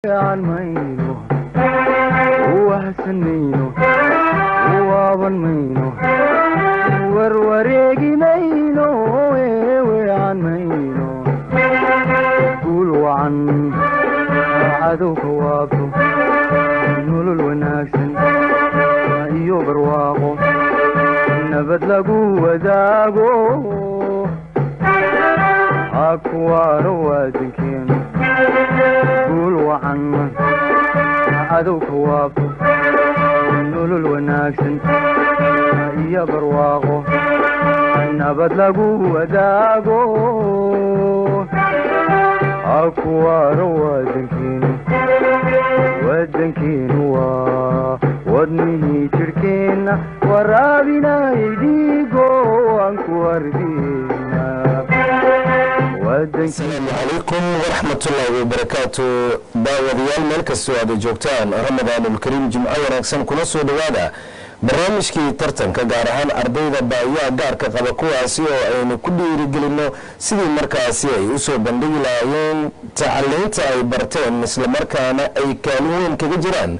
عن مينو وهسنينو وابن مينو وروريقي مينو عن مينو قولوا عن عدو كوابو نولو الوناكسن ايو برواقو نبت لقو وداقو اكوارو وادنكينو قولوا عن عدو كوابو نولو الوناكسن ايو برواقو نبت لقو وداقو أكوار ودنكين ودنه تركين ورابنا يديقو أنكوار دينا السلام عليكم ورحمة الله وبركاته داوديال ملك السواد جوكتان رمضان الكريم جمعة ونكسن كنا سودوادا barnaamijkii tartanka gaar ahaan ardayda baahiyaha gaarka qaba kuwaasi oo aynu ku dhiirigelino sidii markaasi ay usoo bandhigi lahaayeen tacaliinta ay barteen isla markaana ay kaalin weyn kaga jiraan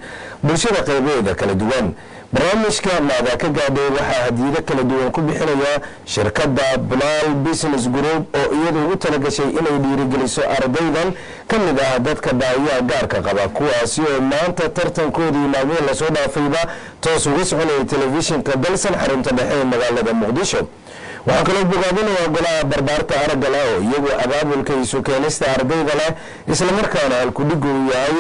bulshada qaybaheeda kala duwan barnaamijka maada ka gaadhay waxaa hadiyado kala duwan ku bixinaya shirkadda Bilal Business Group oo iyadu ugu talagashay inay dhiirigeliso ardaydan ka mid ah dadka baahiyaha gaarka qaba kuwaasi oo maanta tartankoodii maalmood la soo dhaafayba toos uga soconaya telefishinka dalsan xarunta dhexe ee magaalada Muqdisho waxaa kaloo bogaadinaya golaha barbaarta aragga leh oo iyagu abaabulka isu keenista ardayda leh isla markaana halkudhigu yahay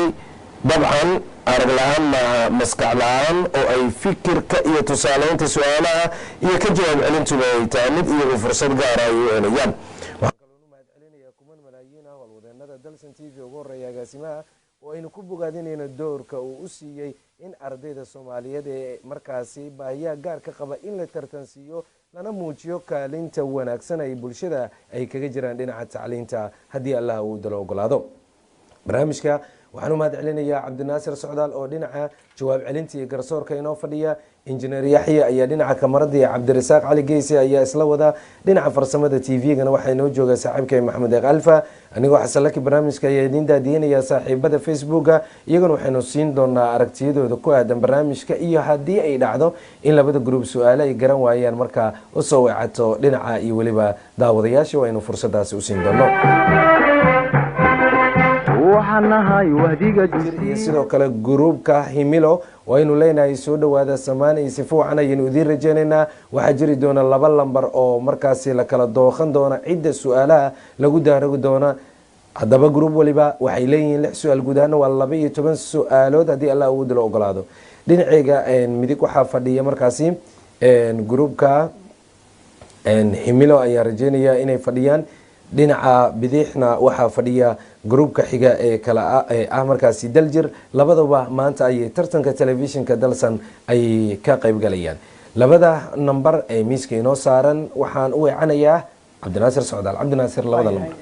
dabcan arag la'aan maaha maskax la'aan oo ay fikirka iyo tusaaleynta su-aalaha iyo ka jawaab celintuba ay tahay mid iyagu fursad gaara ay u helayaan waxaa kaloo mahad celinaya kuman malaayiin ah walwadeenada dalsan t v ugu horeeya agaasimaha oo aynu ku bogaadinayno doorka uu u siiyey in ardayda soomaaliyeed ee markaasi baahiyaha gaarka qaba in la tartansiiyo lana muujiyo kaalinta wanaagsan ay bulshada ay kaga jiraan dhinaca tacliinta haddii allah uu dalo ogolaado barnaamijka waxaan u mahad celinayaa cabdinaasir socdaal oo dhinaca jawaab celinta iyo garsoorka inoo fadhiya injineer yaxya ayaa dhinaca kamarada iyo cabdirasaaq cali geesi ayaa isla wada dhinaca farsamada tv-gana waxaa inoo jooga saaxiibkay maxamed eeq alfa anigoo xasanlaki barnaamijka ayaa idiin daadiyanayaa saaxiibada facebooka iyagana waxaynu siin doonaa aragtiyadooda ku aadan barnaamijka iyo haddii ay dhacdo in labada gruub su-aale ay garan waayaan markaa usoo weecato dhinaca iyo weliba daawadayaasha waynu fursadaasi u siin doono iyo sidoo kale gruubka himilo waynu leenahay soo dhawaada samaanay si fiican ayaynu idiin rajaynaynaa waxaa jiri doona laba lambar oo markaasi la kala dooqan doona cidda su-aalaha lagu daaragi doona haddaba gruub waliba waxay leeyihiin 6 su-aal guud ahaana waa 12 su-aalood haddii allah uu dilo ogolaado dhinaceyga midig waxaa fadhiya markaasi gruubka himilo ayaa rajaynaya inay fadhiyaan dhinaca bidixna waxaa fadhiya gruubka xiga ee kala ah markaasi daljir labadaba maanta ayay tartanka telefishinka dalsan ay ka qayb galayaan labada number ee miiska inoo saaran waxaan u weecanayaa cabdinaasir socdaal cabdinaasir labada number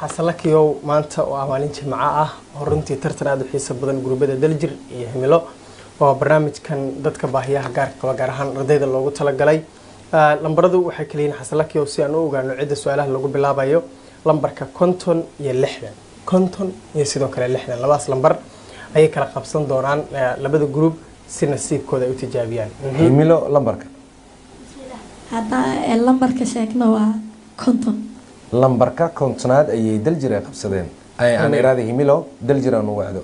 xasalakiyow maanta oo maalin jimco ah oo runtii tartan aad u xiiso badan gruubada daljir iyo himilo oo barnaamijkan dadka baahiyaha gaarka qaba gaar ahaan ardayda loogu talagalay lambaradu waxay kala yihiin xasalakiyow si aan u ogaano cidda su-aalaha lagu bilaabayo lambarka 50 iyo 60 50 iyo sidoo kale 60 labadaas lambar ayay kala qabsan doonaan labada group si nasiibkooda ay u tijaabiyaan himilo lambarka hadda lambarka sheegna waa 50 lambarka 50aad ayay daljir ay qabsadeen aan iraada himilo daljir aan u wacdo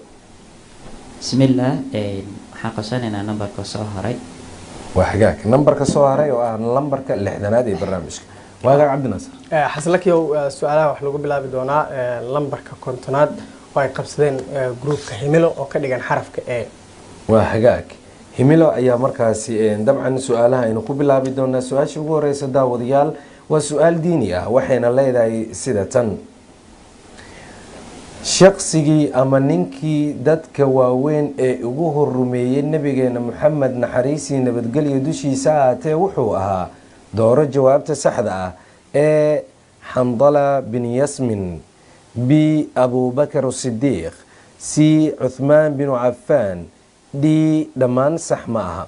bismillah waxaan qabsanaynaa lambarka soo haray وحقاك نمبر كسوهري وأنا نمبر كاللحدنات دي برنامجك واقع عبد الناصر حصلك يو سؤالها وحلو بلا بدونا نمبر ككونتونات واي قبسدين جروب كهيميلو أو كديجان حرف كأ وحقاك هيميلو أيام مركزي طبعا سؤالها إنه قبلا بدونا سؤال شو هو رئيس داود ديال وسؤال ديني وحين الله إذا سيدة shaqsigii ama ninkii dadka waaweyn ee ugu horumeeyay nabigeena Muhammad naxariisi nabadgelyo dushiisa aatee wuxuu ahaa dooro jawaabta saxda ah ee Handala bin Yasmin B Abu Bakr as-Siddiq C Uthman bin Affan D dhamaan sax ma aha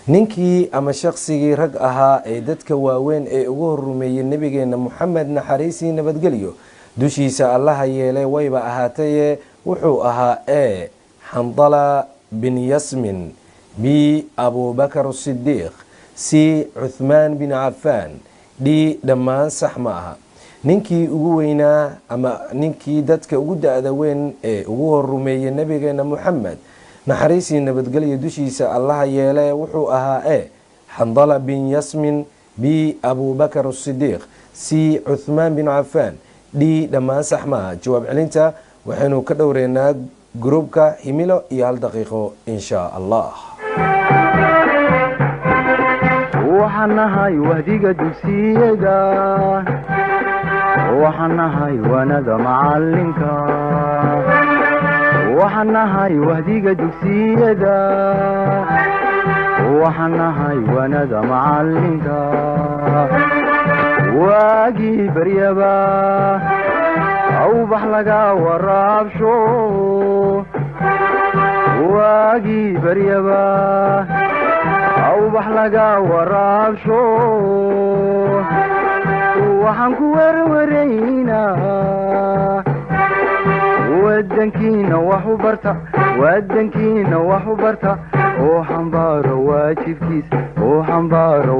ninkii ama shaqsigii rag ahaa ee dadka waaweyn ee ugu horumeeyay nabigeena Muhammad naxariisi nabadgelyo dushiisa allaha yeelay wayba ahaatay wuxuu ahaa e xandala bin yasmin b abubakar sidiiq c cuthmaan bin cafaan d dhammaan sax ma aha. ninkii ugu weynaa ama ninkii dadka ugu da-da weyn ee ugu horumeeyey nabigeena muxamed naxariisii nabadgelya dushiisa allaha yeele wuxuu ahaa e xandala bin yasmin b abubakar sidiiq c cuthmaan bin cafaan d dhammaan sax ma aha. jawaab celinta waxaynu ka dhowreynaa gruubka himilo iyo 1 daqiiqo insha allah. waxaan nahay wahdiga dugsiyada waxaan nahay wanada macalinka waxaan nahay wahdiga dugsiyada waxaan nahay wanada macalinka waagii baryaba awbax laga waraabsho waagii baryaba awbax laga waraabsho waxaan ku warwaraynaa wadankiina wax u barta wadankiina wax u barta oo xambaaro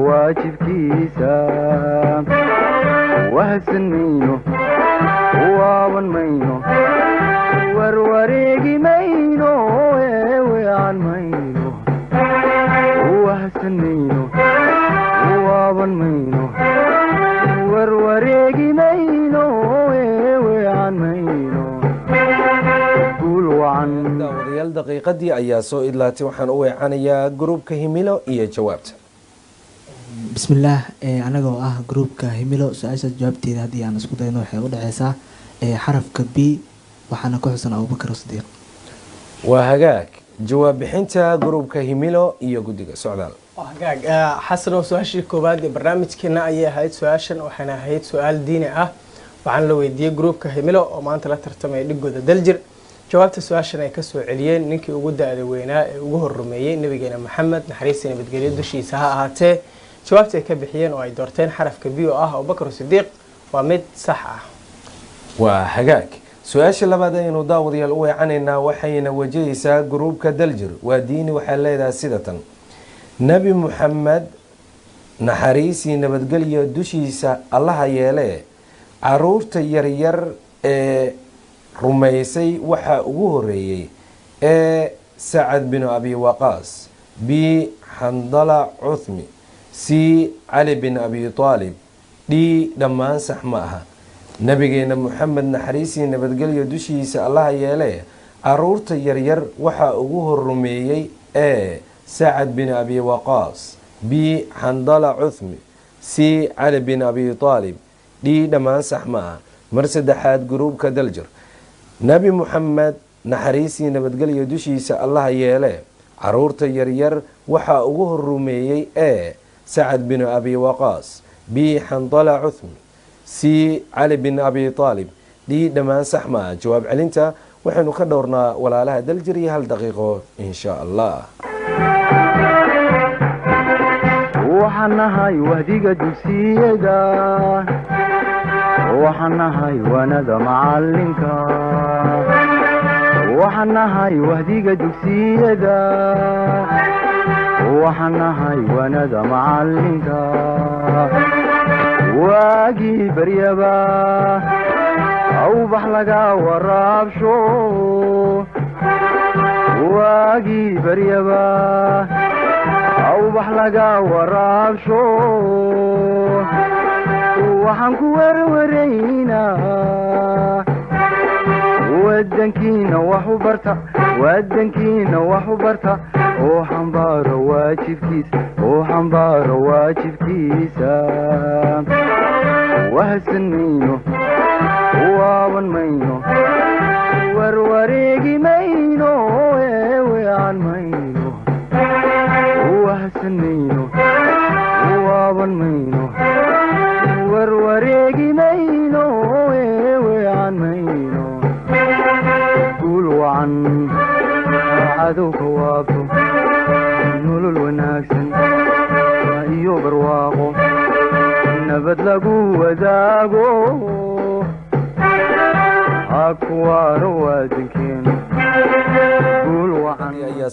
waajibkiisa wahsan mayno waaban mayno warwareegi mayno weecan mayno wahsan mayno waaban mayno warwareegi mayno weecan mayno guul wacan. daawadayaal daqiiqadii ayaa soo idlaatay waxaan u weecanayaa gruubka himilo iyo jawaabta. bismillaah anagoo ah gruubka himilo su-aasha jawaabteeda haddii aan isku dayno waxay u dhaceysaa xarafka b waxaana ku xusan abubakar sidiiq. waa hagaag jawaab bixinta gruubka himilo iyo guddiga socdaal. hagaag xasan oo su-aashii koowaad ee barnaamijkeena ayay ahayd. su-aashan waxayna ahayd su-aal diini ah waxaana la weydiiyey gruubka himilo oo maanta la tartamaya dhigooda daljir. jawaabta su-aashan ay kasoo celiyeen ninkii ugu da-da weynaa ee ugu horumeeyey nabigeena maxamed naxariista nabadgelyo dushiisa ha ahaatee jawaabta ay ka bixiyeen oo ay doorteen xarafka b oo ah abubakar sidiiq waa mid sax ah. waa hagaag su-aasha labaad ayaynu daawadayaal u weecanaynaa waxayna wajahaysaa gruubka daljir. waa diini waxay leedahay sida tan: nebi muxamed naxariisii nabadgelyo dushiisa allaha yeelee caruurta yaryar ee rumaysay waxaa ugu horeeyey ee sacad binu abi waqaas b xandala cuthmi c cali bin abi aalib d dhammaan sax ma aha. nabigeena muxamed naxariisii nabadgelyo dushiisa allaha yeelee caruurta yaryar waxaa ugu horumeeyey ee sacad bin abi waqaas b xandala cuthmi c cali bin abi aalib d dhammaan sax ma aha. mar saddexaad gruubka daljir: nebi muxamed naxariisii nabadgelyo dushiisa allaha yeelee caruurta yaryar waxaa ugu horumeeyey ee sacad bin abi waqaas b xandala cuthmi c cali bin abi aalib d dhammaan sax ma aha. jawaab celinta waxaynu ka dhowrnaa walaalaha daljir iyo 1 daqiiqo insha allah. waxaan nahay wahdiga dugsiyada waxaan nahay wanada macalinka waxaan nahay wahdiga dugsiyada waxaan nahay wanada macalinka waagii baryaba awbax laga waraabsho waagii baryaba awbax laga waraabsho waxaan ku warwaraynaa wadankiina wax u barta wadankiina wax u barta oo xambaaro waajibkiisa wahsan mayno waaban mayno warwareegi mayno weecan mayno wahsan mayno waaban mayno warwareegi mayno weecan mayno guul wacan cadowka waabto nolol wanaagsan iyo barwaaqo nabad lagu wadaago ha kuwaano waadankeena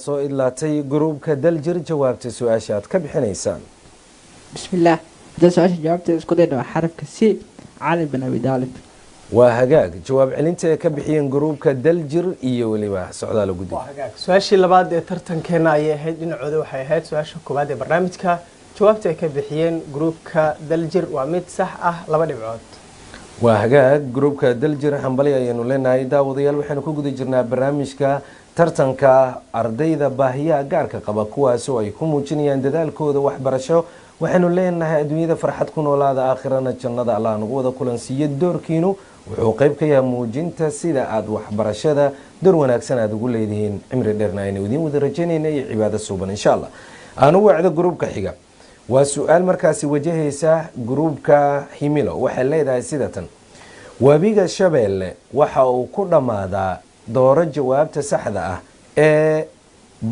soo idlaatay gruubka daljir jawaabta su-aasha aad ka bixinaysaan. بسم الله هذا سؤال جوابته اسكو دينا حرف كسي علي بن ابي طالب waa hagaag jawaab celinta ay ka bixiyeen gruubka daljir iyo weliba socdaal guddi. waa hagaag su-aashii labaad ee tartankeena ayay ahayd dhinacooda waxay ahayd su-aasha koowaad ee barnaamijka jawaabta ay ka bixiyeen gruubka daljir waa mid sax ah 2 dhibcood. waa hagaag gruubka daljir xambali ayaynu leenahay daawadayaal waxaanu ku guda jirnaa barnaamijka tartanka ardayda baahiyaha gaarka qaba kuwaasoo ay ku muujinayaan dadaalkooda waxbarasho. waxaanu leenahay adduunyada farxad ku noolaada aakhirana jannada allah nagu wada kulansiiyo doorkiinu wuxuu qayb ka yahay muujinta sida aad waxbarashada door wanaagsan aad ugu leedihiin cimri dheerna aynu idiin wada rajaynayna iyo cibaado suuban insha allah. aanu wacdo gruubka xiga waa su-aal markaasi wajahaysa gruubka himilo waxay leedahay sidatan webiga shabeelle waxa uu ku dhammaadaa dooro jawaabta saxda ah ee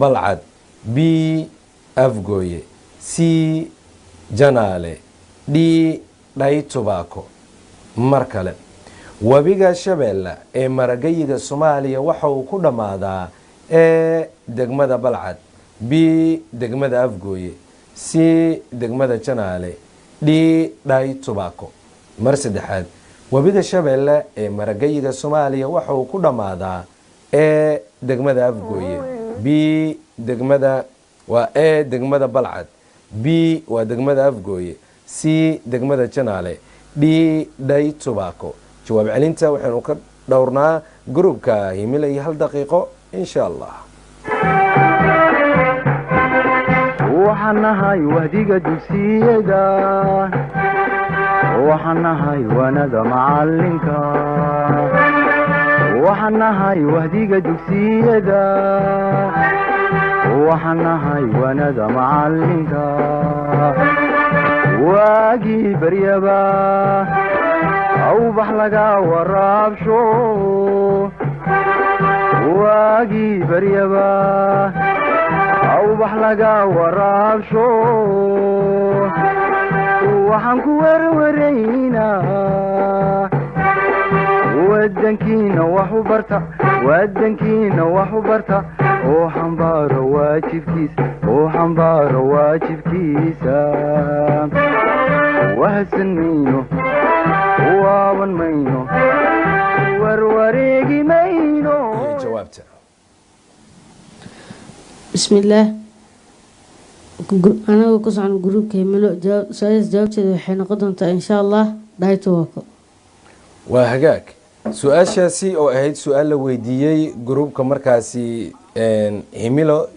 balcad b afgooye c janaale d dhay tubaako. mar kale webiga shabeelle ee maragayiga soomaaliya waxa uu ku dhammaadaa ee degmada balcad b degmada afgooye c degmada janaale d dhay tubaako. mar saddexaad webiga shabeelle ee maragayiga soomaaliya waxa uu ku dhammaadaa ee degmada afgooye b degmada waa ee degmada balcad b waa degmada afgooye c degmada janaale d dhay tubaako. jawaab celinta waxaynu ka dhowrnaa gruubka himila iyo 1 daqiiqo insha allah. waxaan nahay wahdiga dugsiyada waxaan nahay wanada macalinka waxaan nahay wahdiga dugsiyada waxaan nahay wanada macalinka waagii baryaba awbax laga waraabsho waagii baryaba awbax laga waraabsho waxaan ku warwaraynaa wadankiina wax u barta wadankiina wax u barta oo xambaaro waajibkiisa wahsan mayno waaban mayno warwareegi mayno. jawaabta بسم الله أنا وقص عن جروب كيملو سؤال جاوبت الحين قدمت إن شاء الله دايتو وكو waa hagaag su-aashaasi oo ahayd su-aal la weydiiyey gruubka markaasi himilo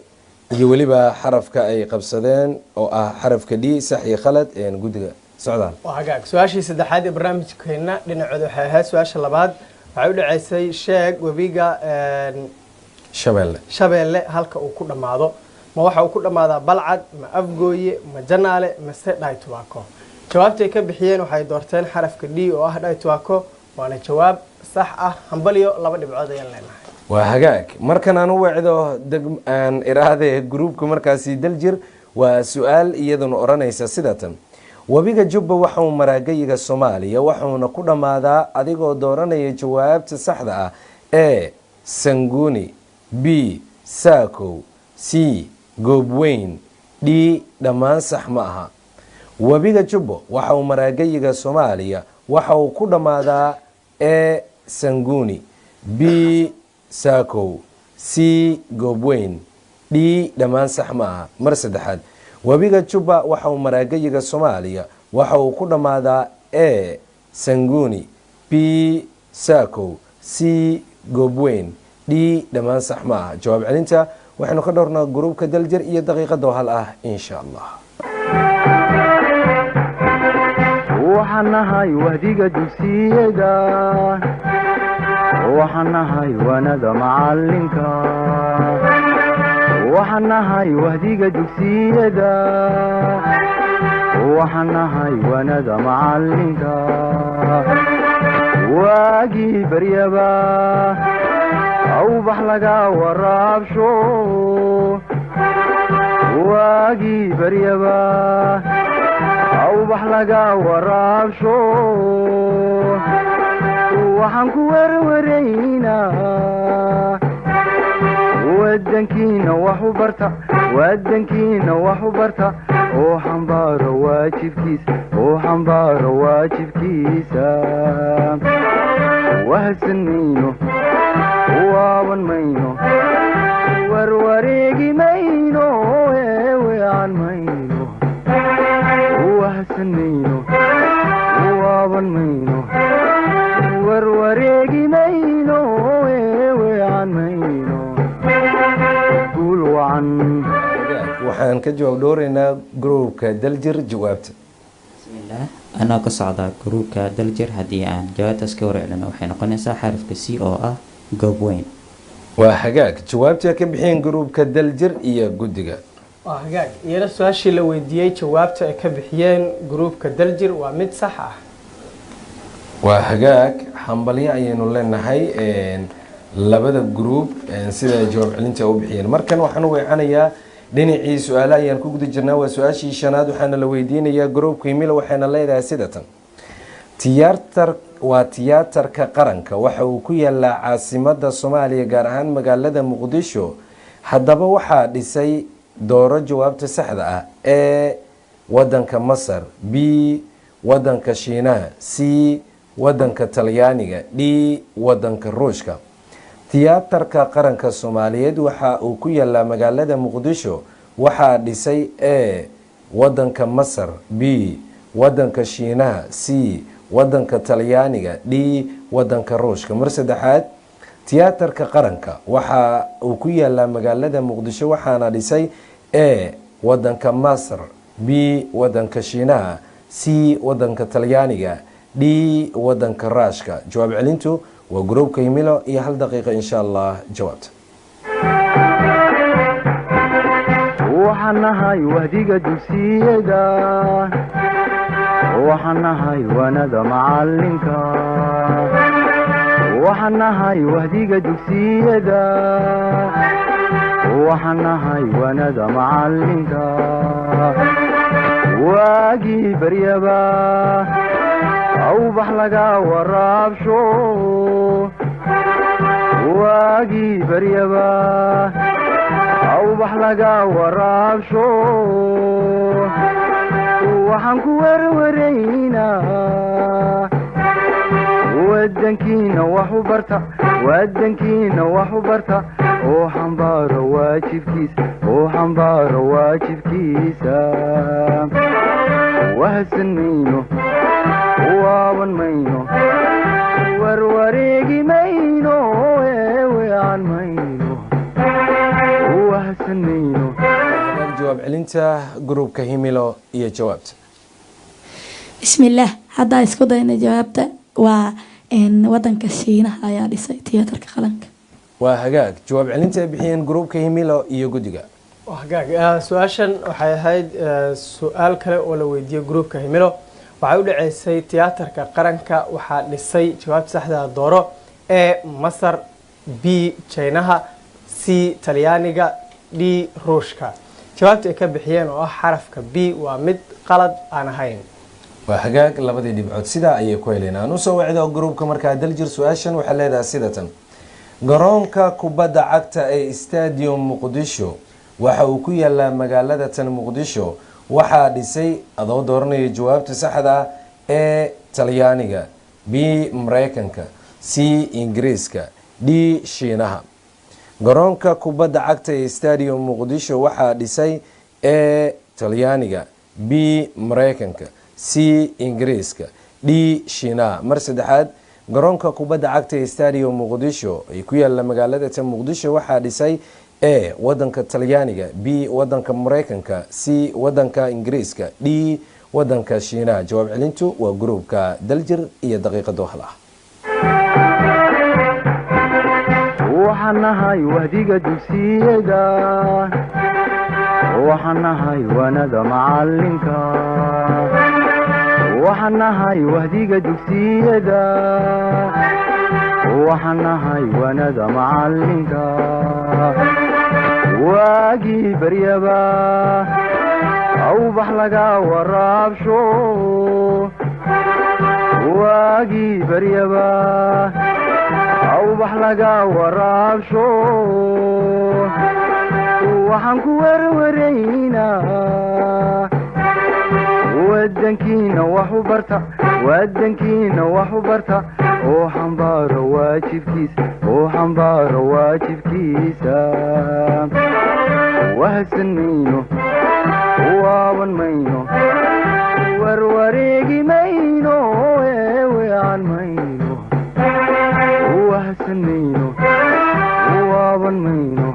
iyo weliba xarafka ay qabsadeen oo ah xarafka d sax iyo khalad guddiga socdaal. waa hagaag su-aashii saddexaad ee barnaamijkeena dhinacooda waxay ahayd su-aasha labaad waxay u dhacaysay sheeg webiga shabeelle halka uu ku dhammaado ma waxa uu ku dhammaadaa balcad ma afgooye ma janaale mase dhay tubaako. jawaabtay ka bixiyeen waxay doorteen xarafka d oo ah dhay tubaako waana jawaab sax ah hambaliyo 2 dhibcood ayaan leenahay. waa hagaag markan aan u wacdo aan iraade gruubka markaasi daljir waa su-aal iyaduna oranaysa sidatan webiga jubba waxa uu maragayiga soomaaliya waxauna ku dhammaadaa adigoo dooranaya jawaabta saxda ah ee sanguuni b saakow c goobweyn d dhammaan sax ma aha. webiga jubbo waxa uu maragayiga soomaaliya waxa uu ku dhammaadaa ee sanguuni b saakow c goobweyn d dhammaan sax ma aha. mar saddexaad webiga jubba waxa uu maragayiga soomaaliya waxa uu ku dhammaadaa ee sanguuni b saakow c goobweyn d dhammaan sax ma aha. jawaab celinta waxaynu ka dhowrnaa gruubka daljir iyo daqiiqada hal ah insha allah. waxaan nahay wahdiga dugsiyada waxaan nahay wanada macalinka waxaan nahay wahdiga dugsiyada waxaan nahay wanada macalinka waagii baryaba awbax laga waraabsho waagii baryaba awbax laga waraabsho waxaan ku warwaraynaa wadankiina wax u barta wadankiina wax u barta oo xambaaro waajibkiisa oo xambaaro waajibkiisa wahsan mayno waaban mayno warwareegi mayno weeweecan mayno wahsan mayno waaban mayno warwareegi mayno weeweecan mayno guul wacan waxaan ka jawaab dhooraynaa gruubka daljir jawaabta bismillaah anaa ka socdaa gruubka daljir haddii aan jawaabtaas ka warcelino waxay noqonaysaa xarafka c oo ah goob weyn waa hagaag jawaabtii ka bixiyeen gruubka daljir iyo guddiga waa hagaag iyana su-aashii la weydiiyey jawaabta ay ka bixiyeen gruubka daljir waa mid sax ah waa hagaag xambalyo ayaynu leenahay labada gruub sida jawaab celinta u bixiyeen markan waxaan u weecanayaa dhinacii su-aalaha ayaan ku guda jirnaa waa su-aashii shanaad waxaana la weydiinayaa gruubka himilo waxayna leedahay sidatan waa tiyaatarka qaranka waxa uu ku yaalaa caasimada soomaaliya gaar ahaan magaalada muqdisho haddaba waxaa dhisay dooro jawaabta saxda ah ee wadanka masar b wadanka shiinaha c wadanka talyaaniga d wadanka ruushka tiyaatarka qaranka soomaaliyeed waxa uu ku yaalaa magaalada muqdisho waxaa dhisay e wadanka masar b wadanka shiinaha c wadanka talyaaniga d wadanka ruushka mar saddexaad tiyaatarka qaranka waxa uu ku yaalaa magaalada muqdisho waxaana dhisay e wadanka masar b wadanka shiinaha c wadanka talyaaniga d wadanka ruushka jawaab celintu waa gruubka himilo iyo hal daqiiqa insha allah jawaabta waxaan nahay wahdiga dugsiyada waxaan nahay wanada macalinka waxaan nahay wahdiga dugsiyada waxaan nahay wanada macalinka waagii baryaba awbax laga waraabsho waagii baryaba awbax laga waraabsho waxaan ku warwaraynaa wadankiina wax u barta wadankiina wax u barta oo xambaaro waajibkiisa oo xambaaro waajibkiisa wahsan mayno waaban mayno warwareegi mayno weeweecan mayno wahsan mayno jawaab celinta gruubka himilo iyo jawaabta bismillaah haddaa isku dayna jawaabta waa wadanka shiinaha ayaa dhisay tiyaatarka qaranka waa hagaag jawaab celinta ay bixiyeen gruubka himilo iyo guddiga waa hagaag su-aashan waxay ahayd su-aal kale oo la weydiiyey gruubka himilo waxay u dhaceysay tiyaatarka qaranka waxaa dhisay jawaabta saxda dooro e masar b jaynaha c talyaaniga d ruushka jawaabta ay ka bixiyeen oo ah xarafka b waa mid qalad aan ahayn waa hagaag labadii dhibcood sidaa ayay ku heleen aan usoo wacdo gruubka markaa daljir su-aashan waxaa leedahay sidatan garoonka kubadda cagta ee stadium muqdisho waxa uu ku yaalaa magaalada tan muqdisho waxaa dhisay adoo dooranaya jawaabta saxda ah ee talyaaniga b mareykanka c ingiriiska d shiinaha garoonka kubadda cagta ee stadium muqdisho waxaa dhisay e talyaaniga b mareykanka c ingiriiska d shiinaha mar saddexaad garoonka kubadda cagta ee stadium muqdisho ay ku yaala magaalada tan muqdisho waxaa dhisay e wadanka talyaaniga b wadanka mareykanka c wadanka ingiriiska d wadanka shiinaha jawaab celintu waa gruubka daljir iyo daqiiqado hal ah waxaan nahay wahdiga dugsiyada waxaan nahay wanada macalinka waxaan nahay wahdiga dugsiyada waxaan nahay wanada macalinka waagii baryaba awbax laga waraabsho waagii baryaba awbax laga waraabsho waxaan ku warwaraynaa wadankiina wax u barta wadankiina wax u barta oo xambaaro waajibkiisa oo xambaaro waajibkiisa wahsan mayno waaban mayno warwareegi mayno weecan mayno wahsan mayno waaban mayno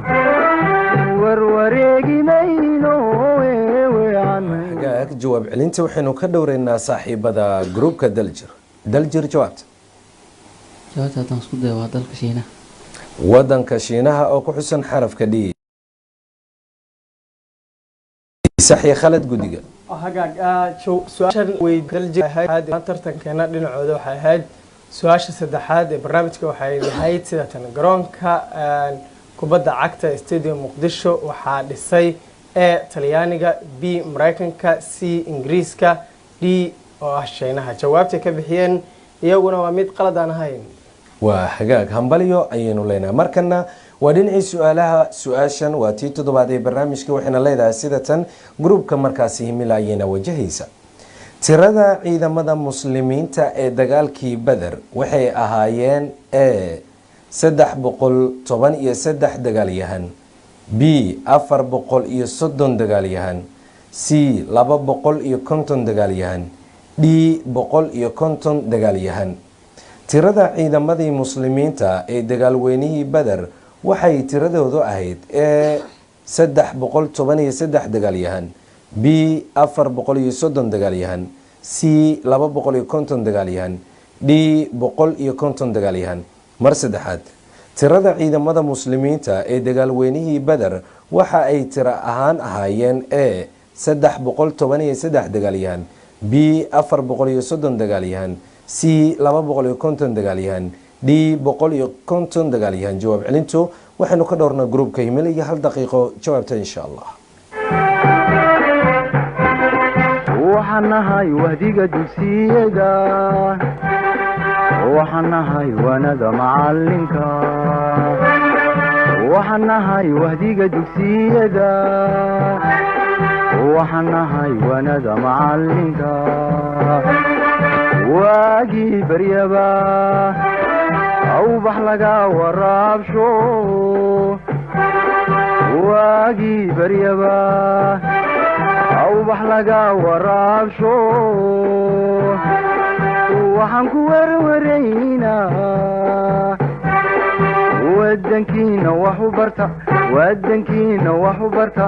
warwareegi mayno weecan mayno hagaag jawaab celinta waxaynu ka dhowraynaa saaxiibada gruubka daljir jawaabta jawaabta haddaan isku dayo waa dalka shiinaha wadanka shiinaha oo ku xusan xarafka d saxi khalad gudiga hagaag su-aashan way daljir ahayd tartankeena dhinacooda waxay ahayd su-aasha saddexaad ee barnaamijka waxay ahayd sidatan garoonka kubadda cagta stadium muqdisho waxaa dhisay e talyaaniga b maraykanka c ingiriiska d oo ah shiinaha jawaabtay ka bixiyeen iyaguna waa mid qalad aan ahayn waa hagaag hambalyo ayaynu leenahay markana waa dhinacii su-aalaha su-aashan waa tii toddobaad ee barnaamijka waxayna leedahay sidatan gruubka markaasi himila ayayna wajahaysa tirada ciidamada muslimiinta ee dagaalkii beder waxay ahaayeen e 313 dagaalyahan b 430 dagaalyahan c 250 dagaalyahan d 150 dagaalyahan tirada ciidamadii muslimiinta ee dagaalweynihii beder waxay tiradoodu ahayd e 313 dagaalyahan b 430 dagaalyahan c 250 dagaalyahan d 150 dagaalyahan mar saddexaad tirada ciidamada muslimiinta ee dagaalweynihii beder waxa ay tiro ahaan ahaayeen e 313 dagaalyahan b 430 dagaalyahan c 250 dagaalyahan d 150 dagaalyahan jawaab celintu waxaynu ka dhowrnaa gruubka himil iyo 1 daqiiqo jawaabta insha allah waxaan nahay wahdiga dugsiyada waxaan nahay wanada macalinka waxaan nahay wahdiga dugsiyada waxaan nahay wanada macalinka waagii baryaba awbax laga waraabsho waagii baryaba awbax laga waraabsho waxaan ku warwaraynaa wadankiina wax u barta wadankiina wax u barta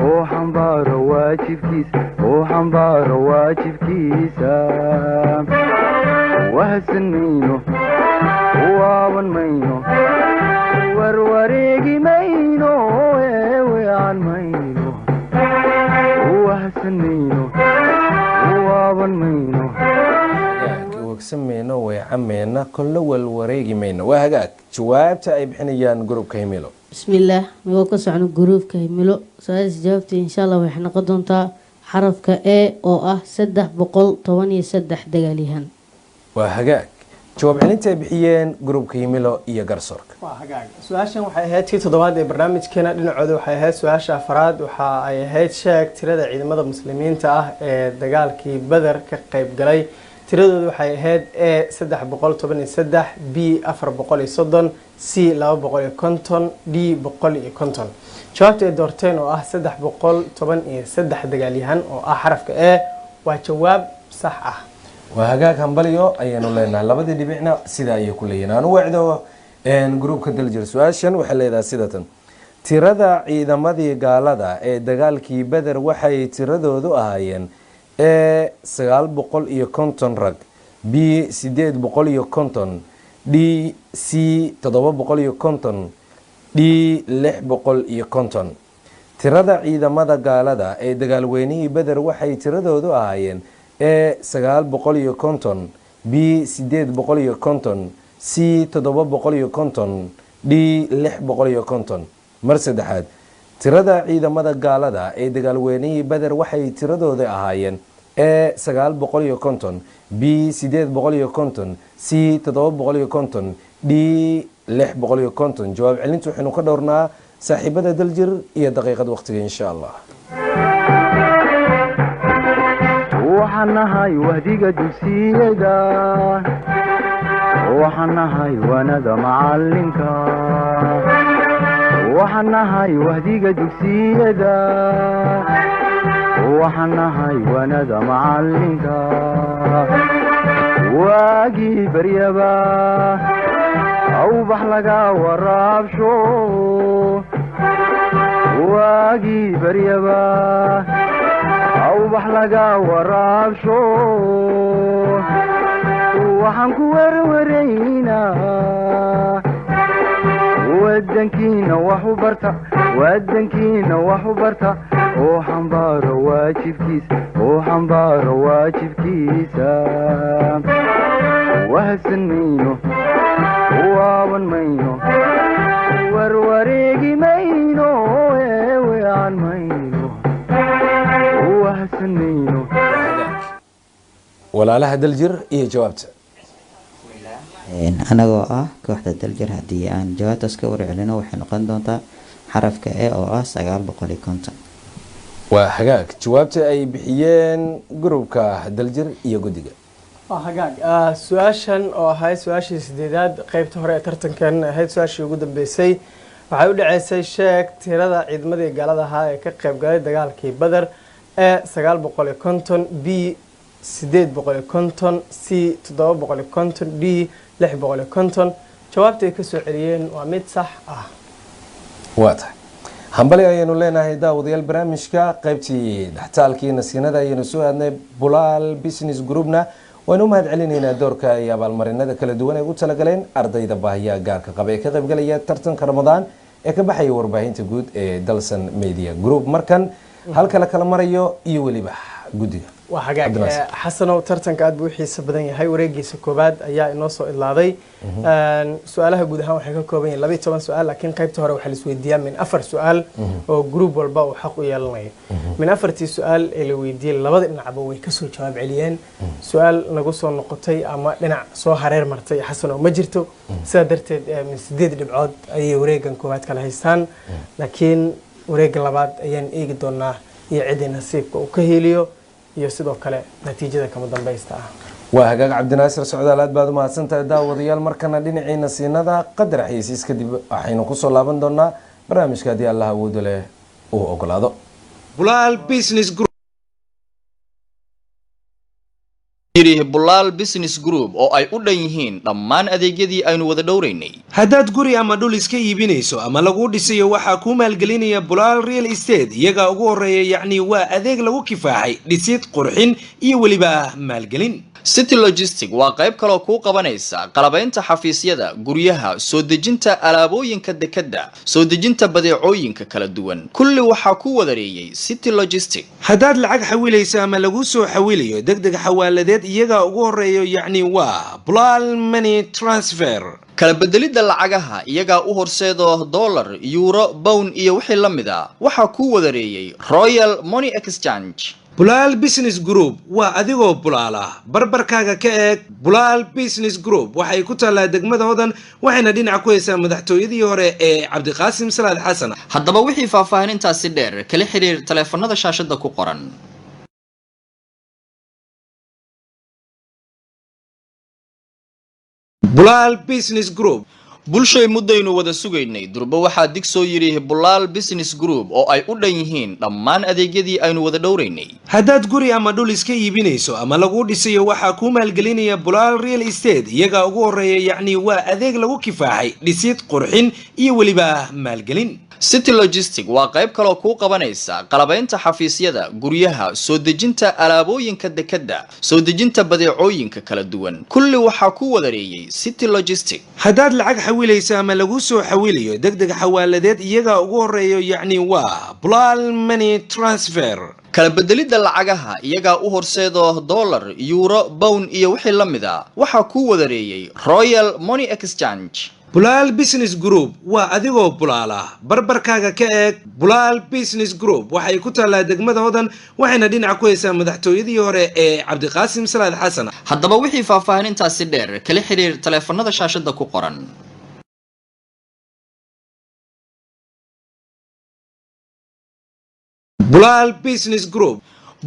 oo xambaaro waajibkiisa oo xambaaro waajibkiisa wahsan mayno waaban mayno warwareegi mayno weecan mayno wahsan mayno waaban mayno wagsameyno weecameena kolla walwareegi mayno waa hagaag jawaabta ay bixinayaan gruubka himilo bismillaah migoo ka socno gruubka himilo su-aasha jawaabta insha allah waxay noqon doontaa xarafka e oo ah 313 dagaalyahan waa hagaag jawaab celinta ay bixiyeen gruubka himilo iyo garsoorka waa hagaag su-aashan waxay ahayd tii toddobaad ee barnaamijkeena dhinacooda waxay ahayd su-aasha afraad waxa ay ahayd sheeg tirada ciidamada muslimiinta ah ee dagaalkii beder ka qayb galay tiradoodu waxay ahayd e 313 b 430 c 250 d 150 jawaabta ay doorteen oo ah 313 dagaalyahan oo ah xarafka e waa jawaab sax ah waa hagaag hambalyo ayaynu leenahay labadii dhibicna sida ayay ku leeyihiin aan u wacdo gruubka daljir su-aashan waxay leedahay sidatan tirada ciidamadii gaalada ee dagaalkii beder waxay tiradoodu ahaayeen e 950 rag b 850 d c 750 d 650 tirada ciidamada gaalada ee dagaalweynihii beder waxay tiradoodu ahaayeen e 950 b 850 c 750 d 650 mar saddexaad tirada ciidamada gaalada ee dagaalweynihii beder waxay tiradooda ahaayeen e 950 b 850 c 750 d 650 jawaab celintu waxaynu ka dhowrnaa saaxiibada daljir iyo daqiiqad waqtiga insha allah. waxaan nahay wahdiga dugsiyada waxaan nahay wanada macalinka waxaan nahay wahdiga dugsiyada waxaan nahay wanada macalinka waagii baryaba awbax laga waraabsho waagii baryaba awbax laga waraabsho waxaan ku warwaraynaa wadankiina wax u barta wadankiina wax u barta oo xambaaro waajibkiisa wahsan mayno waaban mayno warwareegi mayno weecan mayno wahsan mayno. walaalaha daljir iyo jawaabta. anagoo ah kooxda daljir haddii aan jawaabtaas ka warcelino waxay noqon doontaa xarafka e oo ah 950. waa hagaag jawaabta ay bixiyeen gruubka daljir iyo guddiga. waa hagaag su-aashan oo ahayd su-aashii 8aad qaybta hore ee tartankan ahayd su-aashii ugu dambeysay waxay u dhaceysay sheeg tirada ciidamadii gaalada ahaa ee ka qayb galay dagaalkii badar ee 950 b 850 c 750 d 650 jawaabta ay ka soo celiyeen waa mid sax ah. waa tahay hambali ayaynu leenahay daawadayaal barnaamijka qaybtii dhaxtaalkii nasiinada ayaynu soo aadnay bulaal business groupna waynu u mahad celinaynaa doorka iyo abaalmarinada kala duwan ay u talagaleen ardayda baahiyaha gaarka qaba ee ka qaybgalaya tartanka ramadaan ee ka baxaya warbaahinta guud ee dalsan media group markan halkala kala marayo iyo weliba guddiga. waa hagaag xasanow tartanka aad buu u xiiso badan yahay wareegiisa koobaad ayaa inoo soo idlaaday su-aalaha guud ahaan waxay ka kooban yihiin 12 su-aal laakiin qaybta hore waxaa la isweydiiyaa min 4 su-aal oo group walba uu xaq u yeelanayo min 4tii su-aal ee la weydiiyey labada dhinacba way kasoo jawaab celiyeen su-aal nagu soo noqotay ama dhinac soo hareer martay xasanow ma jirto sidaa darteed min 8 dhibcood ayay wareegan koobaad kala haystaan laakiin wareega labaad ayaan eegi doonaa iyo cidii nasiibka uu ka heliyo iyo sidoo kale natiijada kama dambaysta ah. waa hagaag cabdinaasir socdaal aad baad u mahadsantahay daawadayaal markana dhinacii nasiinada qadar xayeysiis kadib waxaynu kusoo laaban doonaa barnaamijka haddii allah awoodo leh uu ogolaado. bulaal business group bulaal business group oo ay u dhan yihiin dhammaan adeegyadii aynu wada dhowraynay. haddaad guri ama dhul iska iibinayso ama lagu dhisayo waxaa kuu maalgelinaya bulaal real estate iyagaa ugu horeeya yacni waa adeeg lagu kifaaxay dhisid qurxin iyo weliba maalgelin. city logistic waa qayb kaloo kuu qabanaysa qalabaynta xafiisyada guryaha soo dejinta alaabooyinka dekadda soo dejinta badeecooyinka kala duwan kulli waxaa ku wadareeyay city logistic. haddaad lacag xawilayso ama lagu soo xawilayo degdeg xawaaladeed iyagaa ugu horeeyo yacni waa bulaal money transfer. kala bedelidda lacagaha iyagaa u horseedo dollar euro pound iyo wixii la mid ah waxaa ku wadareeyay royal money exchange. bulaal business group waa adigoo bulaal ah barbarkaaga ka eeg bulaal business group waxay ku taallaa degmada hodan waxayna dhinac ku haysaa madaxtooyadii hore ee cabdiqaasim salaad xasan. haddaba wixii faahfaahinintaasi dheer kala xiriir taleefanada shaashada ku qoran. bulaal business group bulshay muddaynu wada sugaynay durba waxaa dig soo yidhi bulaal business group oo ay u dhan yihiin dhammaan adeegyadii aynu wada dhowraynay. haddaad guri ama dhul iska iibinayso ama lagu dhisayo waxaa kuu maalgelinaya bulaal real estate iyagaa ugu horeeya yacni waa adeeg lagu kifaaxay dhisid qurxin iyo weliba maalgelin. city logistic waa qayb kaloo kuu qabanaysa qalabaynta xafiisyada guryaha soo dejinta alaabooyinka dekadda soo dejinta badeecooyinka kala duwan kulli waxaa ku wadareeyay city logistic. haddaad lacag xawilayso ama lagu soo xawilayo degdeg xawaaladeed iyagaa ugu horeeyo yacni waa bulaal money transfer. kala bedelidda lacagaha iyagaa u horseedo dollar euro pound iyo wixii la mid ah waxaa ku wadareeyay royal money exchange. bulaal business group waa adigoo bulaal ah barbarkaaga ka eeg bulaal business group waxay ku taallaa degmada hodan waxayna dhinac ku haysaa madaxtooyadii hore ee cabdiqaasim salaad xasan. haddaba wixii faahfaahinintaasi dheer kala xiriir taleefanada shaashada ku qoran. bulaal business group.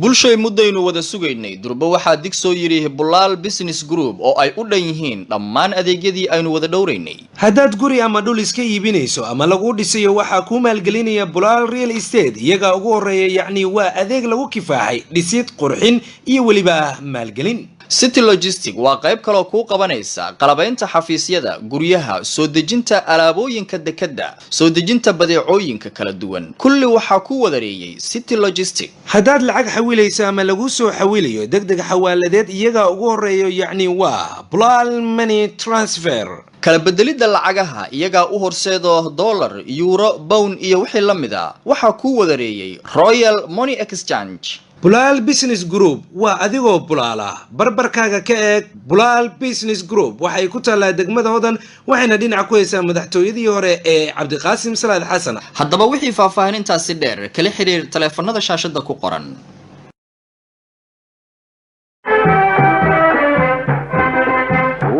bulshay muddaynu wada sugaynay durba waxaa dig soo yidhi bulaal business group oo ay u dhan yihiin dhammaan adeegyadii aynu wada dhowraynay. haddaad guri ama dhul iska iibinayso ama lagu dhisayo waxaa kuu maalgelinaya bulaal real estate iyagaa ugu horeeya yacni waa adeeg lagu kifaaxay dhisid qurxin iyo weliba maalgelin. city logistic waa qayb kaloo kuu qabanaysa qalabaynta xafiisyada guryaha soo dejinta alaabooyinka dekedda soo dejinta badeecooyinka kala duwan kulli waxaa ku wadareeyay city logistic. haddaad lacag xawilayso ama lagu soo xawilayo degdeg xawaaladeed iyagaa ugu horeeyo yacni waa bulaal money transfer. kala bedelidda lacagaha iyagaa u horseedo dollar euro pound iyo wixii la mid a waxaa ku wadareeyay royal money exchange. bulaal business group waa adigoo bulaala barbarkaaga ka eeg bulaal business group waxay ku taallaa degmada hodan waxayna dhinac ku haysaa madaxtooyadii hore ee cabdiqaasim salaad xasan. haddaba wixii faahfaahinintaasi dheer kala xiriir taleefanada shaashada ku qoran.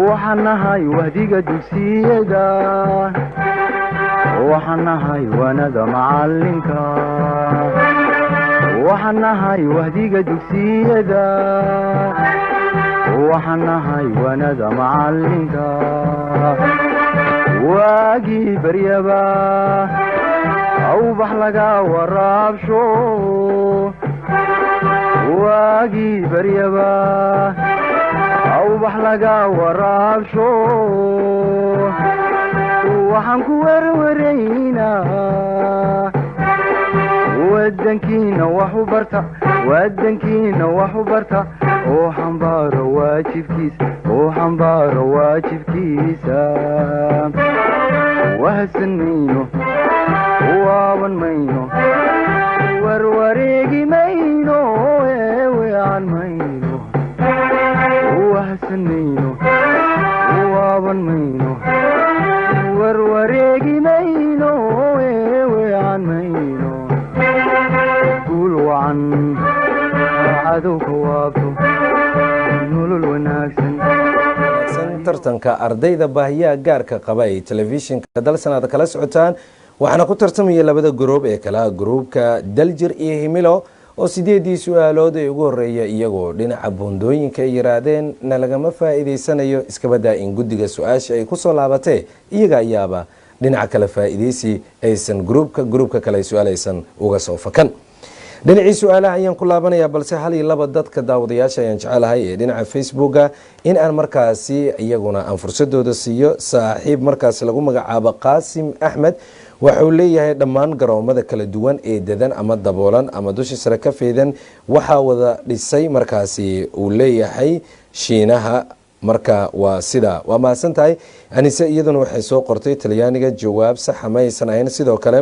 waxaan nahay wahdiga dugsiyada waxaan nahay wanada macalinka waxaan nahay wahdiga dugsiyada waxaan nahay wanada macalinka waagii baryaba awbax laga waraabsho waagii baryaba awbax laga waraabsho waxaan ku werwaraynaa wadankiina wax u barta wadankiina wax u barta oo xambaaro waajibkiisa wahsan mayno waaban mayno warwareegi mayno weecan mayno wahsan mayno waaban mayno warwareegi mayno weecan mayno guul wacan cadowka waabto nolol wanaagsan. tartanka ardayda baahiyaha gaarka qaba ee telefishinka dalsanaad kala socotaan waxaana ku tartamaya labada gruub ee kala gruubka daljir iyo himilo oo 8 su'aalood ay ugu horeeya iyagoo dhinaca boondooyinka ay yiraahdeen na lagama faa'iideysanayo iska badaa in guddiga su'aasha ay ku soo laabatay iyaga ayaaba dhinaca kala faa'iideysi aysan gruubka kale su'aalaysan uga soo fakan. dhinacii su'aalaha ayaan ku laabanayaa balse hal iyo laba dadka daawadayaasha ayaan jecelahay ee dhinaca facebooka in aan markaasi iyaguna aan fursadooda siiyo. saaxiib markaasi lagu magacaabo qaasim axmed waxuu leeyahay dhammaan garoomada kala duwan ee dadan ama daboolan ama dusha sare ka feedan waxaa wada dhisay markaasi uu leeyahay shiinaha. marka waa sida waa mahadsan tahay anise iyaduna waxay soo qortay talyaaniga jawaab saxa ma aysan ahayn. sidoo kale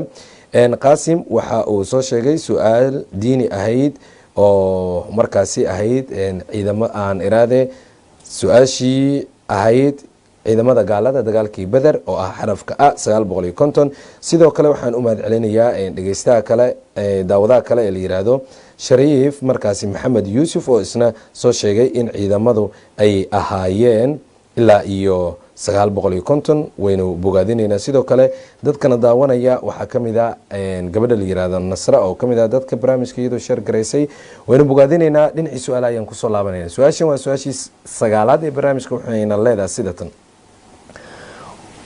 qaasim waxa uu soo sheegay su-aal diini ahayd oo markaasi ahayd ciidamo aan iraade su-aashii ahayd ciidamada gaalada dagaalkii beder oo ah xarafka a 950. sidoo kale waxaan u mahad celinayaa dhegeystaha kale daawadaha kale ee la yiraahdo shariif markaasi maxamed yuusuf oo isna soo sheegay in ciidamadu ay ahaayeen ilaa iyo 950 waynu bogaadinaynaa. sidoo kale dadkana daawanaya waxaa kamid ah gabadha la yiraahdo nasra oo kamid ah dadka barnaamijka iyadoo share gareysay waynu bogaadinaynaa. dhinacii su-aalaha ayaan kusoo laabanayna. su-aashan waa su-aashii 9aad ee barnaamijka waxayna leedahay sidatan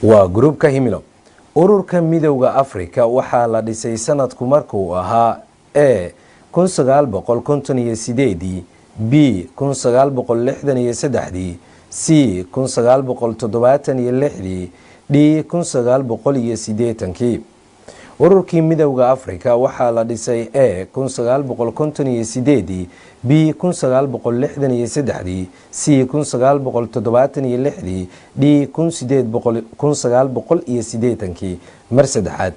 waa gruubka himilo. ururka midowda afrika waxaa la dhisay sanadku markuu ahaa a 1958 b 1963 c 1976 d 1980. ururkii midowda afrika waxaa la dhisay a 1958 b 1963 c 1976 d 1980. mar saddexaad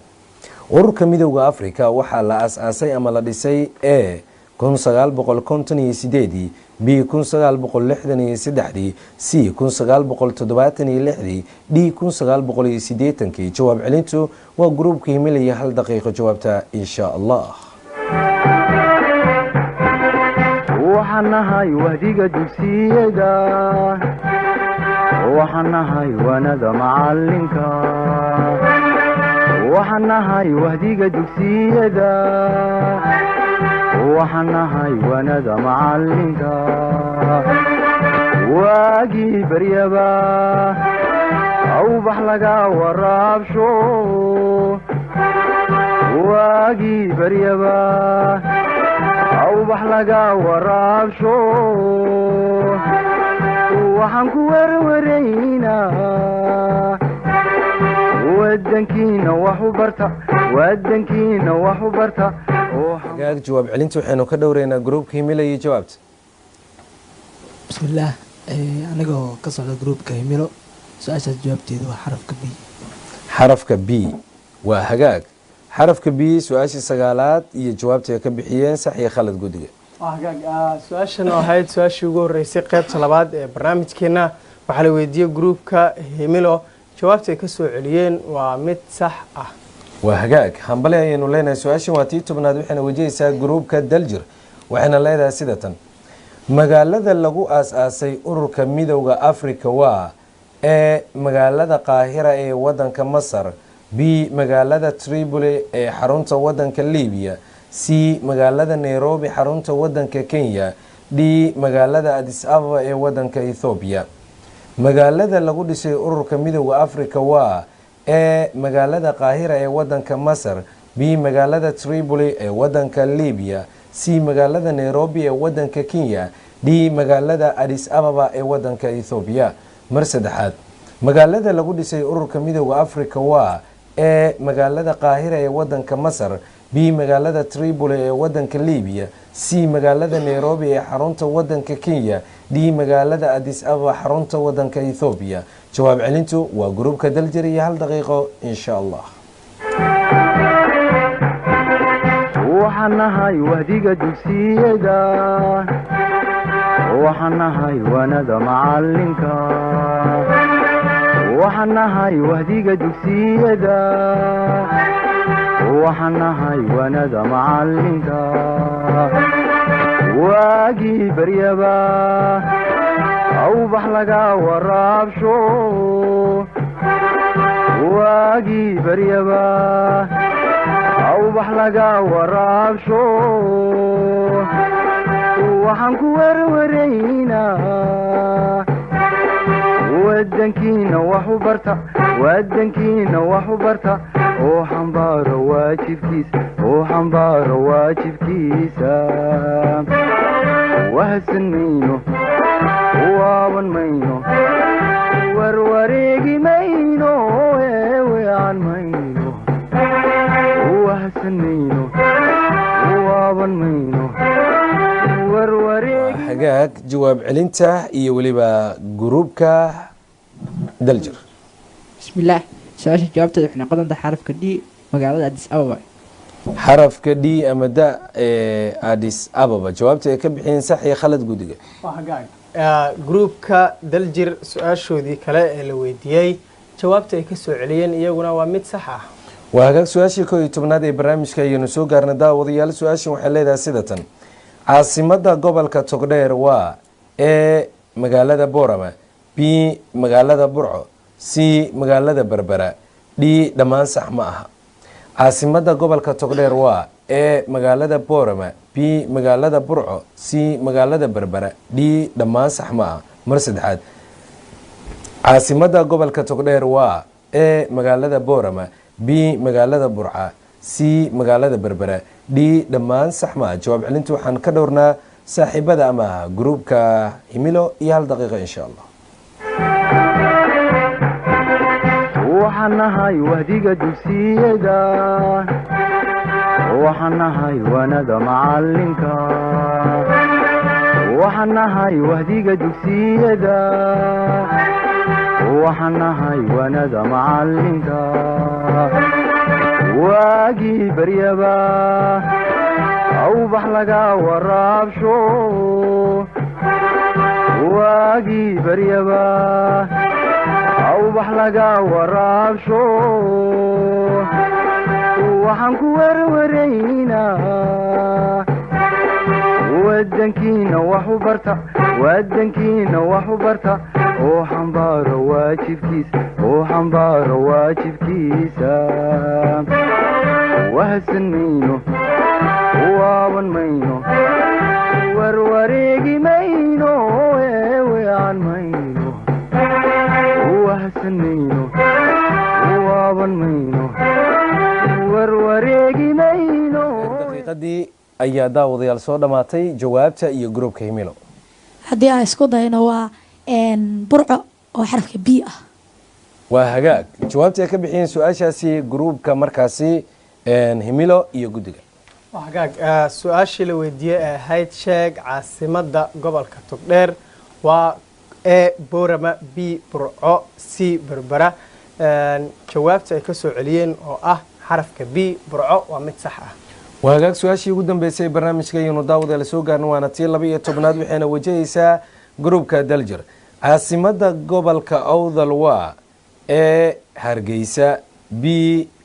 ururka midowda afrika waxaa la aas-aasay ama la dhisay a 1958 b 1963 c 1976 d 1980. jawaab celintu waa gruubka himilaya 1 daqiiqo jawaabta insha allah. waxaan nahay wahdiga dugsiyada waxaan nahay wanada macalinka waxaan nahay wahdiga dugsiyada waxaan nahay wanada macalinka waagii baryaba awbax laga waraabsho waagii baryaba awbax laga waraabsho waxaan ku warwaraynaa wadankiina wax u barta wadankiina wax u barta hagaag jawaab celinta waxaynu ka dhowraynaa gruubka himilo iyo jawaabta bismillaah anigoo ka socda gruubka himilo su-aashaas jawaabteedu waa xarafka b xarafka b waa hagaag xarafka b su-aashii sagaalaad iyo jawaabta ay ka bixiyeen sax iyo khalad guddiga su-aashan oo ahayd su-aashii ugu horeysay qeybta labaad ee barnaamijkeena waxaa la weydiiyey gruubka himilo jawaabta ay ka soo celiyeen waa mid sax ah waa hagaag hambale ayaynu leenahay su-aashan waa tii tobnaad waxayna wajahaysaa gruubka daljir waxayna leedahay sida tan magaalada lagu aas-aasay ururka midowda africa waa e magaalada qaahira ee wadanka masar b magaalada tripoli ee xarunta wadanka libiya c magaalada nairobi xarunta wadanka kenya d magaalada adis ababa ee wadanka ethoobiya magaalada lagu dhisay ururka midowda africa waa e magaalada qaahira ee wadanka masar b magaalada tripoli ee wadanka libiya c magaalada nairobi ee wadanka kenya d magaalada adis ababa ee wadanka ethoobiya mar saddexaad magaalada lagu dhisay ururka midowda africa waa e magaalada qaahira ee wadanka masar b magaalada tripoli ee wadanka libiya c magaalada nairobi ee xarunta wadanka kenya d magaalada adis ababa xarunta wadanka ethoobiya jawaab celintu waa gruubka daljir iyo 1 daqiiqo insha allah waxaan nahay wahdiga dugsiyada waxaan nahay wanada macalinka waxaan nahay wahdiga dugsiyada waxaan nahay wanada macalinka waagii baryaba awbax laga waraabsho waagii baryaba awbax laga waraabsho waxaan ku warwaraynaa wadankiina wax u barta wadankiina wax u barta oo xambaaro waajibkiisa wahsan mayno waaban mayno warwareegi mayno weewean mayno wahsan mayno waaban mayno warwareegi hagaag jawaab celinta iyo weliba gruubka daljir bismillaah su-aasha jawaabteeda waxay noqon doontaa xarafka d magaalada adis ababa xarafka d ama da ee adis ababa jawaabta ay ka bixiyeen sax iyo khalad guddiga gruubka daljir su-aashoodii kale ee la weydiiyey jawaabta ay ka soo celiyeen iyaguna waa mid sax ah waa hagaag su-aashii 11aad ee barnaamijka ayaynu soo gaarnay daawadayaal su-aashan waxay leedahay sida tan caasimada gobolka togdheer waa e magaalada boorama b magaalada burco c magaalada berbera d dhammaan sax ma aha caasimada gobolka togdheer waa e magaalada boorama b magaalada burco c magaalada berbera d dhammaan sax ma aha mar saddexaad caasimada gobolka togdheer waa e magaalada boorama b magaalada burca c magaalada berbera d dhammaan sax ma aha jawaab celinta waxaan ka dhowrnaa saaxiibada ama gruubka himilo iyo 1 daqiiqo insha allah waxaan nahay wahdiga dugsiyada waxaan nahay wanada macalinka waxaan nahay wahdiga dugsiyada waxaan nahay wanada macalinka waagii baryaba awbax laga waraabsho waagii baryaba awbax laga waraabsho waxaan ku warwaraynaa wadankiina wax u barta wadankiina wax u barta oo xambaaro waajibkiisa wahsan mayno waaban mayno warwareegi mayno weewean mayno wahsan mayno waaban mayno warwareegi mayno. daqiiqadii ayaa daawadayaal soo dhammaatay jawaabta iyo gruubka himilo. haddii aan isku dayno waa burco oo xarafka b ah. waa hagaag jawaabta ay ka bixiyeen su-aashaasi gruubka markaasi himilo iyo guddiga. waa hagaag su-aashii la weydiiyey ee ahayd sheeg caasimada gobolka togdheer waa a boorama b burco c berbera. jawaabta ay ka soo celiyeen oo ah xarafka b burco waa mid sax ah. waa hagaag su-aashii ugu dambeysay barnaamijka iyanu daawada la soo gaarna waana tii 12aad waxayna wajahaysaa gruubka daljir. caasimada gobolka awdal waa a hargeysa b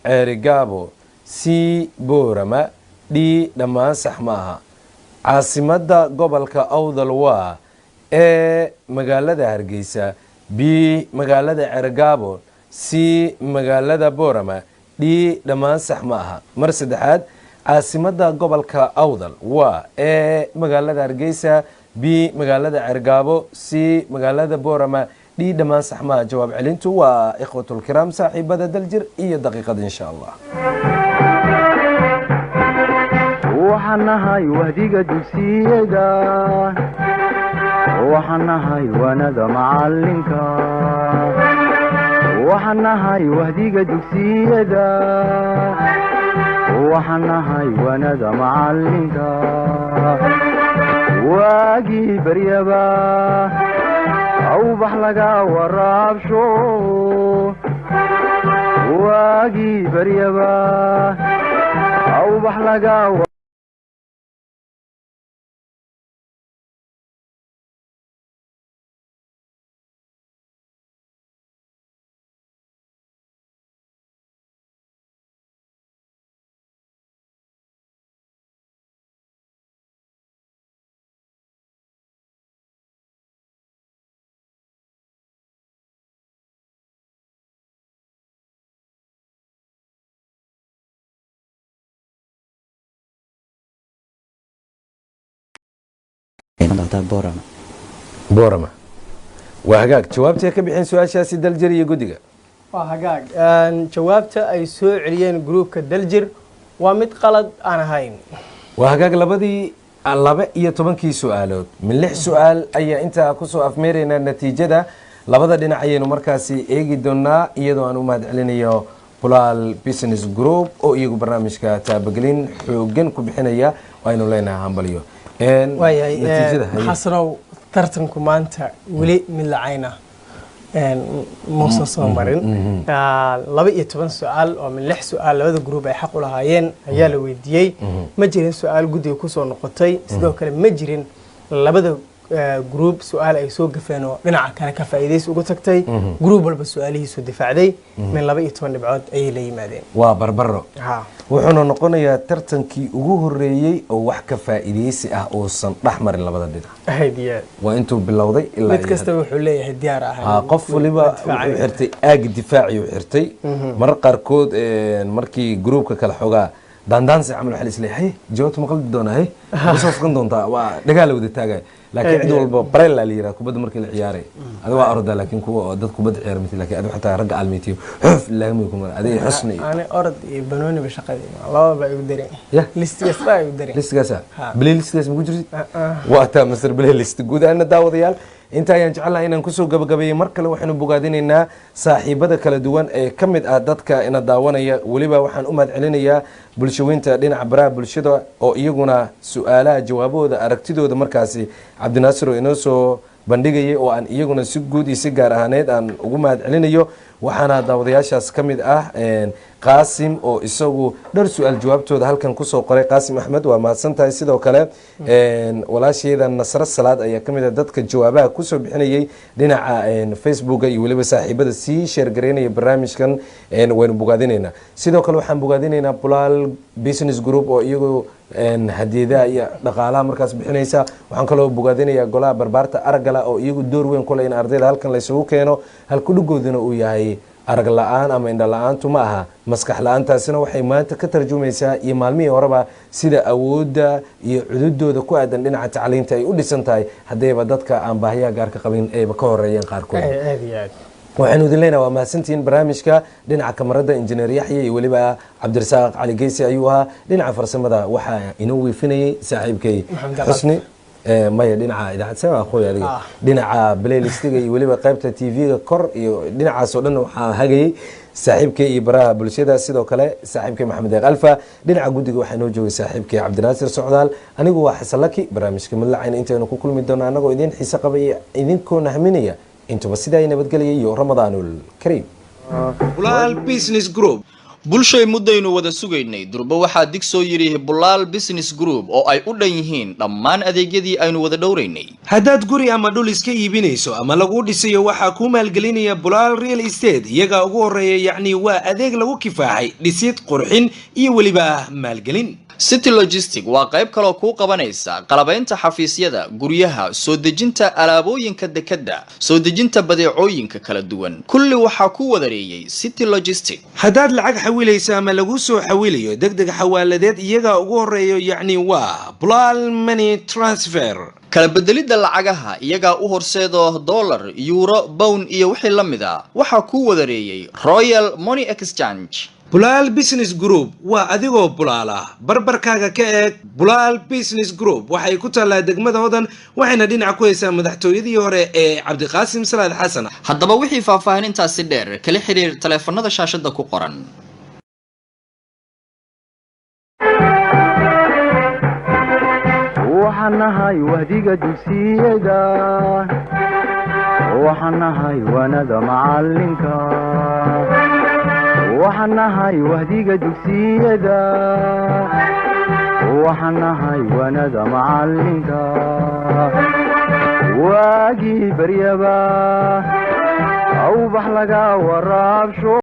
ceerigaabo c boorama d dhammaan sax ma aha. caasimada gobolka awdal waa a magaalada hargeysa b magaalada ceerigaabo c magaalada boorama d dhammaan sax ma aha. mar saddexaad caasimada gobolka awdal waa a magaalada hargeysa b magaalada ceerigaabo c magaalada boorama d dhammaan sax ma aha. jawaab celintu waa ikhwatulkiraam saaxiibada daljir iyo daqiiqada insha allah. waxaan nahay wahdiga dugsiyada waxaan nahay wanada macalinka waxaan nahay wahdiga dugsiyada waxaan nahay wanada macalinka waagii baryaba awbax laga waraabsho waagii baryaba awbax laga boorama. waa hagaag jawaabta ay ka bixeen su-aashaasi daljir iyo guddiga. waa hagaag jawaabta ay soo celiyeen gruubka daljir waa mid qalad aan ahayn. waa hagaag labadii 12 su-aalood min 6 su-aal ayaa intaa kusoo afmeeraynaa natiijada. labada dhinac ayaynu markaasi eegi doonaa iyadoo aan u mahad celinayo bulaal business group oo iyagu barnaamijka taabagelin xoogan ku bixinaya aynu leenahay hambalyo. waayahay xasanow tartanku maanta weli mid lacayna muusan soo marin. 12 su-aal oo min 6 su-aal labada gruub ay xaq u lahaayeen ayaa la weydiiyey. ma jirin su-aal guddiga kusoo noqotay sidoo kale ma jirin labada gruub su-aal ay soo gafeen oo dhinaca kale ka faa'iidays ugu tagtay. gruub walba su-aalihiisu difaacday min 12 dhibcood ayay la yimaadeen. waa barbaro wuxuuna noqonayaa tartankii ugu horeeyey oo wax ka faa'iidaysi ah uusan dhex marin labada dhinac. waa intuu bilowday ilaa mid kasta wuxuu leeyahay diyaar ah. qof waliba wuxuu xirtay aag difaaci uu xirtay. marar qaarkood markii gruubka kala xogaa daandaansi camal waxa la isleeyahay jawaabta ma qaldi doonaa hay soo fukan doontaa waa dagaal wada taagay laakiin cid walba bareel la yiraahdo kubadda markii la ciyaaray adiga waa orda laakiin kuwa dad kubadda ciyaar mid laakiin adiga xataa rag almeetiyo xuf laagmay kuma adiga xusni ani orad iyo banooni ba shaqadii labada ay u dareen listigaas ay u dareen listigaas playlistgaas ma ku jirtid waa taa masar playlist guud ahaan daawadayaal inta ayaan jecelahay inaan kusoo gabagabeeyey mar kale waxaanu bogaadinaynaa saaxiibada kala duwan ee ka mid ah dadka ina daawanaya weliba waxaan u mahad celinayaa bulshaweynta dhinaca baraha bulshada oo iyaguna su-aalaha jawaabahooda aragtidooda markaasi cabdinaasir oo inoo soo bandhigayay oo aan iyaguna si guud iyo si gaar ahaaneed aan ugu mahad celinayo waxaana daawadayaashaas ka mid ah qaasim oo isagu dhowr su-aal jawaabtooda halkan kusoo qoray qaasim axmed waa mahadsan tahay sidoo kale walaasheeda nasro salaad ayaa ka mid ah dadka jawaabaha kusoo bixinayay dhinaca facebooka iyo weliba saaxiibada sii sheergareynaya barnaamijkan waynu bogaadinaynaa sidoo kale waxaan bogaadinaynaa bulaal business group oo iyagu hadiyadaha iyo dhaqaalaha markaas bixinaysa. waxaan kaloo bogaadinayaa golaha barbaarta aragala oo iyagu door weyn ku leh in ardayda halkan la isugu keeno halkudhigooduna uu yahay arag la-aan ama indho la-aantu ma aha maskax la-aantaasina waxay maanta ka tarjumaysaa iyo maalmihii horeba sida awoodda iyo cududooda ku aadan dhinaca tacliinta ay u dhisan tahay haddayba dadka aan baahiyaha gaarka qabin ayba ka horeeyeen qaarkood. waxaynu idin leenahay waa mahadsantihiin barnaamijka dhinaca kamarada injineer yaxya iyo weliba cabdirasaaq cali geysi ayuu ahaa. dhinaca farsamada waxaa inoo wiifinayay saaxiibkay xusni maya dhinaca idaacad sama aqooy adiga dhinaca playlistiga iyo weliba qaybta tv-ga kor iyo dhinacaas oo dhan waxaa hagayay saaxiibkay iyo baraha bulshada sidoo kale saaxiibkay maxamed deeq alfa. dhinaca guddiga waxaa inoo joogay saaxiibkay cabdinaasir socdaal. anigu waa xasan laki barnaamijka madlacayna intaynu ku kulmi doono annagoo idiin xiise qabaya idinkoo nahminaya intuba sidaa nabadgelaya iyo ramadaanul kariim. bulaal business group bulshay muddaynu wada sugaynay durba waxaa dig soo yidhi bulaal business group oo ay u dhan yihiin dhammaan adeegyadii aynu wada dhowraynay. haddaad guri ama dhul iska iibinayso ama lagu dhisayo waxaa kuu maalgelinaya bulaal real estate. iyagaa ugu horeeya yacni waa adeeg lagu kifaaxay dhisid qurxin iyo weliba maalgelin. city logistic waa qayb kaloo kuu qabanaysa qalabaynta xafiisyada guryaha soo dejinta alaabooyinka dekadda soo dejinta badeecooyinka kala duwan kulli waxaa ku wadareeyay city logistic. haddaad lacag xawilaysa ama lagu soo xawilayo degdeg xawaaladeed iyagaa ugu horeeyo yacni waa bulaal money transfer. kala bedelidda lacagaha iyagaa u horseedo dollar euro pound iyo wixii la mid a waxaa ku wadareeyay royal money exchange. bulaal business group waa adigoo bulaala barbarkaaga ka eeg. bulaal business group waxay ku taallaa degmada hodan waxayna dhinac ku haysaa madaxtooyadii hore ee cabdiqaasim salaad xasan. haddaba wixii faahfaahinintaasi dheer kala xiriir taleefanada shaashada ku qoran. waxaan nahay wahdiga dugsiyada waxaan nahay wanada macalinka waxaan nahay wahdiga dugsiyada waxaan nahay wanada macalinka waagii baryaba awbax laga waraabsho